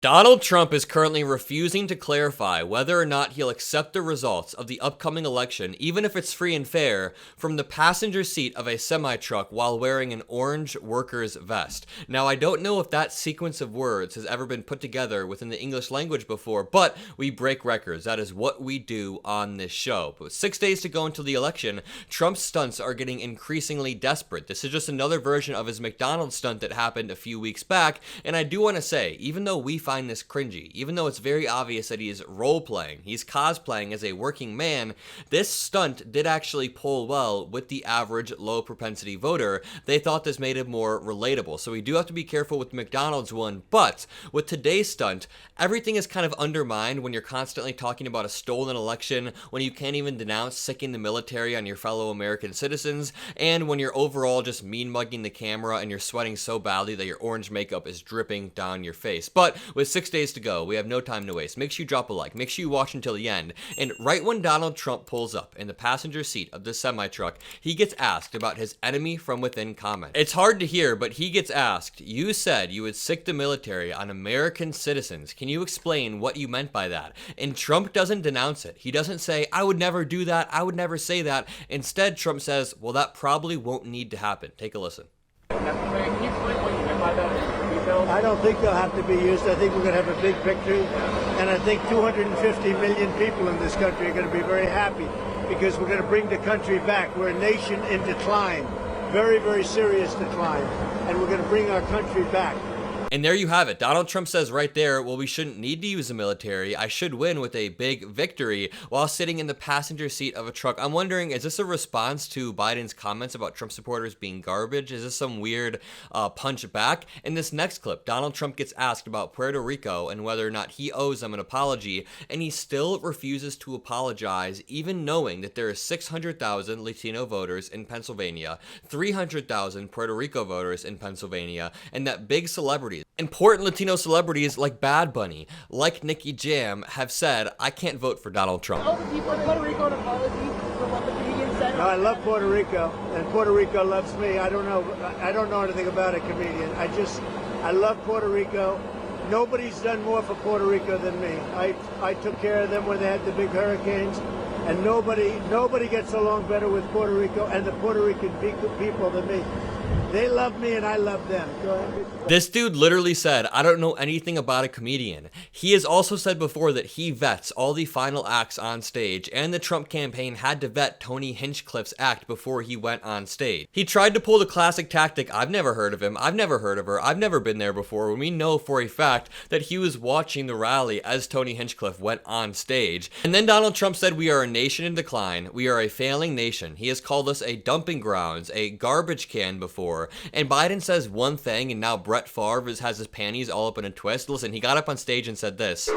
Donald Trump is currently refusing to clarify whether or not he'll accept the results of the upcoming election, even if it's free and fair, from the passenger seat of a semi-truck while wearing an orange worker's vest. Now, I don't know if that sequence of words has ever been put together within the English language before, but we break records. That is what we do on this show. But with 6 days to go until the election, Trump's stunts are getting increasingly desperate. This is just another version of his McDonald's stunt that happened a few weeks back, and I do want to say, even though we find this cringy, even though it's very obvious that he is role-playing, he's cosplaying as a working man, this stunt did actually pull well with the average low-propensity voter. They thought this made it more relatable, so we do have to be careful with the McDonald's one, but with today's stunt, everything is kind of undermined when you're constantly talking about a stolen election, when you can't even denounce sicking the military on your fellow American citizens, and when you're overall just mean-mugging the camera and you're sweating so badly that your orange makeup is dripping down your face. But with 6 days to go, we have no time to waste. Make sure you drop a like, make sure you watch until the end, and right when Donald Trump pulls up in the passenger seat of this semi-truck, he gets asked about his enemy from within comment. It's hard to hear, but he gets asked, "You said you would sick the military on American citizens. Can you explain what you meant by that?" And Trump doesn't denounce it. He doesn't say, "I would never do that, I would never say that." Instead, Trump says, "Well, that probably won't need to happen." Take a listen. Can you explain what you meant by that? I don't think they'll have to be used. I think we're going to have a big victory. And I think 250 million people in this country are going to be very happy because we're going to bring the country back. We're a nation in decline, very, very serious decline. And we're going to bring our country back. And there you have it. Donald Trump says right there, well, we shouldn't need to use the military. I should win with a big victory while sitting in the passenger seat of a truck. I'm wondering, is this a response to Biden's comments about Trump supporters being garbage? Is this some weird punch back? In this next clip, Donald Trump gets asked about Puerto Rico and whether or not he owes them an apology, and he still refuses to apologize, even knowing that there are 600,000 Latino voters in Pennsylvania, 300,000 Puerto Rico voters in Pennsylvania, and that big celebrities, important Latino celebrities like Bad Bunny, like Nicky Jam, have said, "I can't vote for Donald Trump." Oh, the people in Puerto Rico an apology for what the comedian said? No, I love Puerto Rico, and Puerto Rico loves me. I don't know anything about a comedian. I love Puerto Rico. Nobody's done more for Puerto Rico than me. I took care of them when they had the big hurricanes, and nobody gets along better with Puerto Rico and the Puerto Rican people than me. They love me and I love them. Go ahead. This dude literally said, "I don't know anything about a comedian." He has also said before that he vets all the final acts on stage, and the Trump campaign had to vet Tony Hinchcliffe's act before he went on stage. He tried to pull the classic tactic, "I've never heard of him, I've never heard of her, I've never been there before," when we know for a fact that he was watching the rally as Tony Hinchcliffe went on stage. And then Donald Trump said, "We are a nation in decline. We are a failing nation." He has called us a dumping grounds, a garbage can before. And Biden says one thing, and now Brett Favre has his panties all up in a twist. Listen, he got up on stage and said this.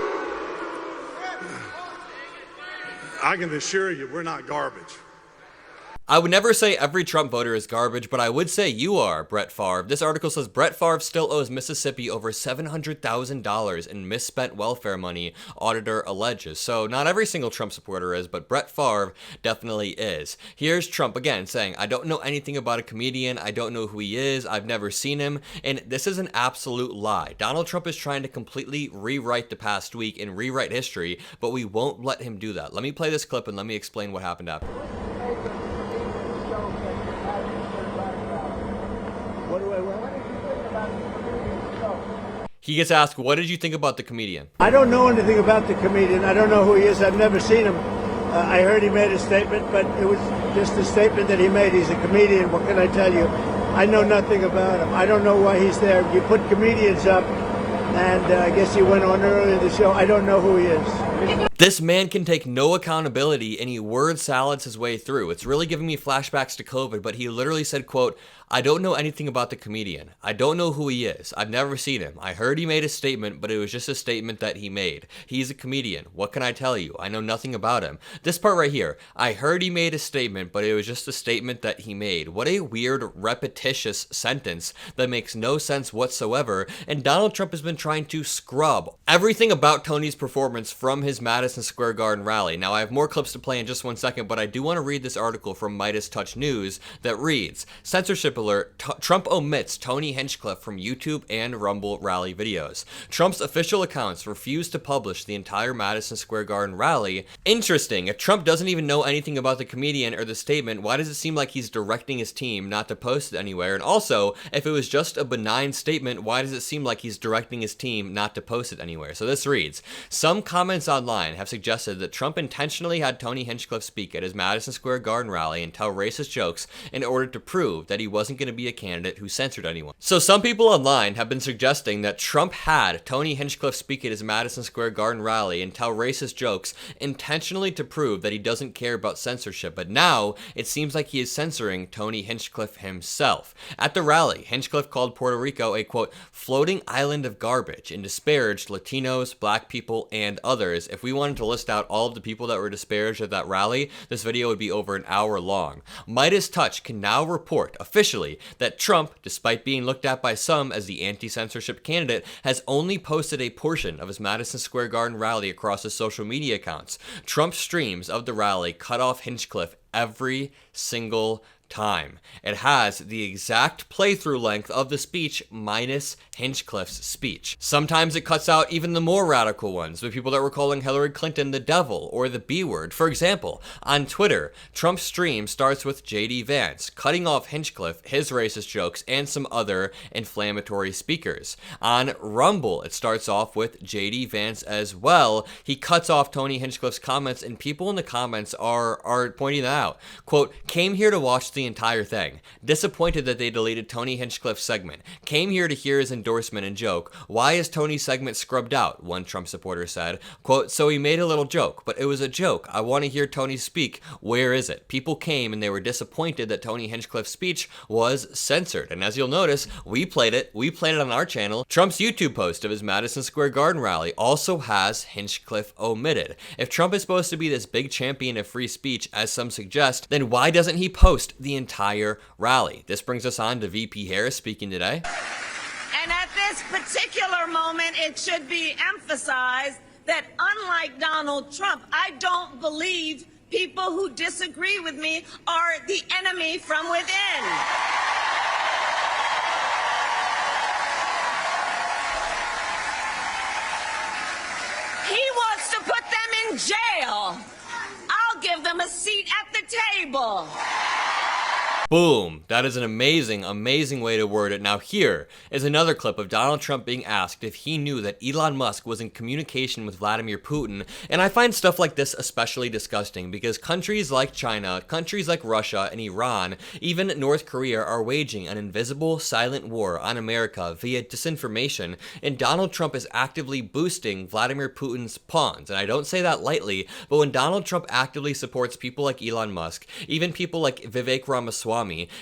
"I can assure you we're not garbage." I would never say every Trump voter is garbage, but I would say you are, Brett Favre. This article says Brett Favre still owes Mississippi over $700,000 in misspent welfare money, auditor alleges. So not every single Trump supporter is, but Brett Favre definitely is. Here's Trump again saying, "I don't know anything about a comedian. I don't know who he is. I've never seen him." And this is an absolute lie. Donald Trump is trying to completely rewrite the past week and rewrite history, but we won't let him do that. Let me play this clip and let me explain what happened after. He gets asked, "What did you think about the comedian?" I don't know anything about the comedian. I don't know who he is. I've never seen him. I heard he made a statement, but it was just a statement that he made. He's a comedian. What can I tell you? I know nothing about him. I don't know why he's there. You put comedians up, and I guess he went on earlier in the show. I don't know who he is. This man can take no accountability and he word salads his way through. It's really giving me flashbacks to COVID, but he literally said, quote, "I don't know anything about the comedian. I don't know who he is. I've never seen him. I heard he made a statement, but it was just a statement that he made. He's a comedian. What can I tell you? I know nothing about him." This part right here, "I heard he made a statement, but it was just a statement that he made." What a weird, repetitious sentence that makes no sense whatsoever. And Donald Trump has been trying to scrub everything about Tony's performance from his Madison Madison Square Garden rally. Now, I have more clips to play in just one second, but I do want to read this article from MeidasTouch News that reads, Censorship alert, Trump omits Tony Hinchcliffe from YouTube and Rumble rally videos. Trump's official accounts refuse to publish the entire Madison Square Garden rally. Interesting. If Trump doesn't even know anything about the comedian or the statement, why does it seem like he's directing his team not to post it anywhere? And also, if it was just a benign statement, why does it seem like he's directing his team not to post it anywhere? So this reads, some comments online have suggested that Trump intentionally had Tony Hinchcliffe speak at his Madison Square Garden rally and tell racist jokes in order to prove that he wasn't going to be a candidate who censored anyone. So some people online have been suggesting that Trump had Tony Hinchcliffe speak at his Madison Square Garden rally and tell racist jokes intentionally to prove that he doesn't care about censorship, but now it seems like he is censoring Tony Hinchcliffe himself. At the rally, Hinchcliffe called Puerto Rico a, quote, floating island of garbage and disparaged Latinos, black people, and others. If we wanted to list out all of the people that were disparaged at that rally, this video would be over an hour long. MeidasTouch can now report officially that Trump, despite being looked at by some as the anti-censorship candidate, has only posted a portion of his Madison Square Garden rally across his social media accounts. Trump's streams of the rally cut off Hinchcliffe every single time. It has the exact playthrough length of the speech minus Hinchcliffe's speech. Sometimes it cuts out even the more radical ones, the people that were calling Hillary Clinton the devil or the B word. For example, on Twitter, Trump's stream starts with JD Vance, cutting off Hinchcliffe, his racist jokes, and some other inflammatory speakers. On Rumble, it starts off with JD Vance as well. He cuts off Tony Hinchcliffe's comments, and people in the comments are pointing that out. Quote, came here to watch the entire thing. Disappointed that they deleted Tony Hinchcliffe's segment. Came here to hear his endorsement and joke. Why is Tony's segment scrubbed out? One Trump supporter said. Quote, so he made a little joke, but it was a joke. I want to hear Tony speak. Where is it? People came and they were disappointed that Tony Hinchcliffe's speech was censored. And as you'll notice, we played it. We played it on our channel. Trump's YouTube post of his Madison Square Garden rally also has Hinchcliffe omitted. If Trump is supposed to be this big champion of free speech, as some suggest, then why doesn't he post the entire rally? This brings us on to VP Harris speaking today. And at this particular moment, it should be emphasized that unlike Donald Trump, I don't believe people who disagree with me are the enemy from within. He wants to put them in jail. I'll give them a seat at the table. Boom. That is an amazing, amazing way to word it. Now here is another clip of Donald Trump being asked if he knew that Elon Musk was in communication with Vladimir Putin. And I find stuff like this especially disgusting because countries like China, countries like Russia and Iran, even North Korea are waging an invisible, silent war on America via disinformation. And Donald Trump is actively boosting Vladimir Putin's pawns. And I don't say that lightly, but when Donald Trump actively supports people like Elon Musk, even people like Vivek Ramaswamy,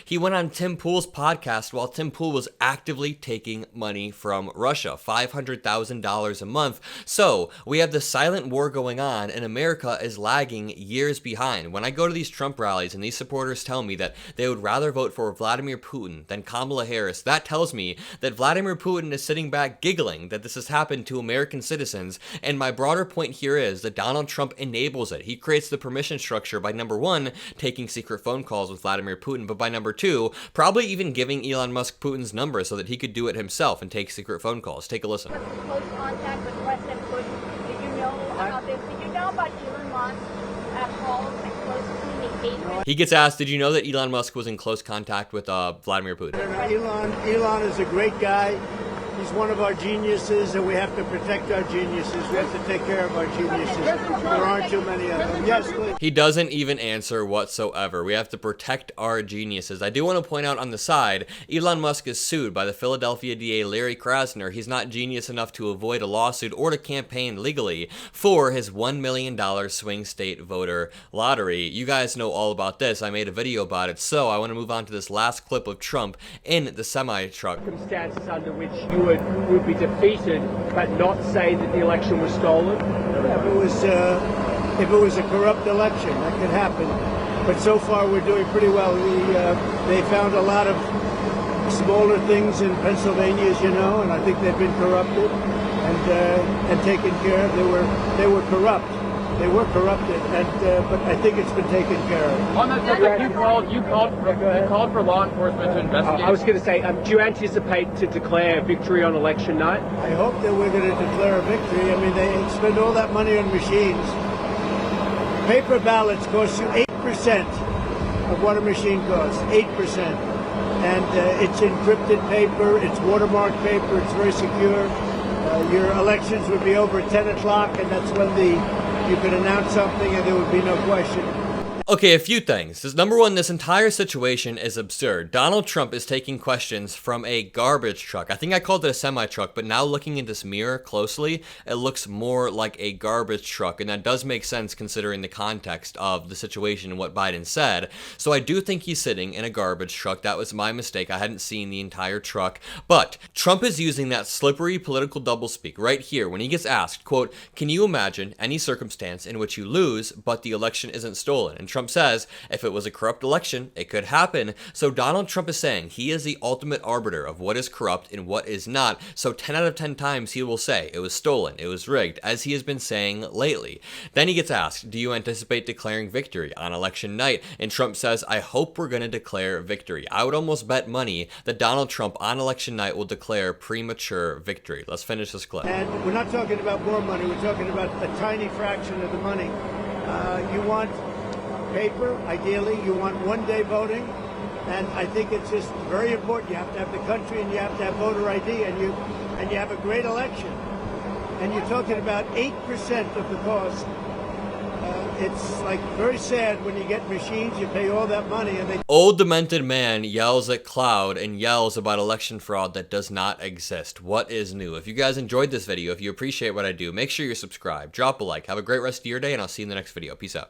he went on Tim Pool's podcast while Tim Pool was actively taking money from Russia, $500,000 a month. So we have the silent war going on and America is lagging years behind. When I go to these Trump rallies and these supporters tell me that they would rather vote for Vladimir Putin than Kamala Harris, that tells me that Vladimir Putin is sitting back giggling that this has happened to American citizens. And my broader point here is that Donald Trump enables it. He creates the permission structure by, number one, taking secret phone calls with Vladimir Putin, but by number two, probably even giving Elon Musk Putin's number so that he could do it himself and take secret phone calls. Take a listen. Close contact with President Putin. Did you know about this? Did you know about Elon Musk calls and close communication? He gets asked, did you know that Elon Musk was in close contact with Vladimir Putin? Elon is a great guy. He's one of our geniuses, and we have to protect our geniuses. We have to take care of our geniuses. There aren't too many of them. Yes, please. He doesn't even answer whatsoever. We have to protect our geniuses. I do want to point out on the side, Elon Musk is sued by the Philadelphia DA Larry Krasner. He's not genius enough to avoid a lawsuit or to campaign legally for his $1 million swing state voter lottery. You guys know all about this. I made a video about it, so I want to move on to this last clip of Trump in the semi-truck. Circumstances under which you would be defeated, but not say that the election was stolen? If it was a corrupt election, that could happen. But so far, we're doing pretty well. They found a lot of smaller things in Pennsylvania, as you know, and I think they've been corrupted and taken care of. They were corrupt. They were corrupted, but I think it's been taken care of. On that subject, you called for law enforcement to investigate. I was going to say, do you anticipate to declare victory on election night? I hope that we're going to declare a victory. I mean, they spend all that money on machines. Paper ballots cost you 8% of what a machine costs, 8%. And it's encrypted paper, it's watermarked paper, it's very secure. Your elections would be over at 10 o'clock, and that's when you could announce something and there would be no question. Okay, a few things. Number one, this entire situation is absurd. Donald Trump is taking questions from a garbage truck. I think I called it a semi-truck, but now looking in this mirror closely, it looks more like a garbage truck, and that does make sense considering the context of the situation and what Biden said. So I do think he's sitting in a garbage truck. That was my mistake. I hadn't seen the entire truck. But Trump is using that slippery political doublespeak right here when he gets asked, quote, "Can you imagine any circumstance in which you lose, but the election isn't stolen?" And Trump says, if it was a corrupt election, it could happen. So Donald Trump is saying he is the ultimate arbiter of what is corrupt and what is not. So 10 out of 10 times he will say it was stolen, it was rigged, as he has been saying lately. Then he gets asked, do you anticipate declaring victory on election night? And Trump says, I hope we're going to declare victory. I would almost bet money that Donald Trump on election night will declare premature victory. Let's finish this clip. And we're not talking about more money, we're talking about a tiny fraction of the money. You want paper, ideally, you want one-day voting, and I think it's just very important. You have to have the country and you have to have voter ID, and you have a great election. And you're talking about 8% of the cost. It's like very sad when you get machines, you pay all that money and they... Old demented man yells at cloud and yells about election fraud that does not exist. What is new? If you guys enjoyed this video, if you appreciate what I do, make sure you're subscribed, drop a like, have a great rest of your day, and I'll see you in the next video. Peace out.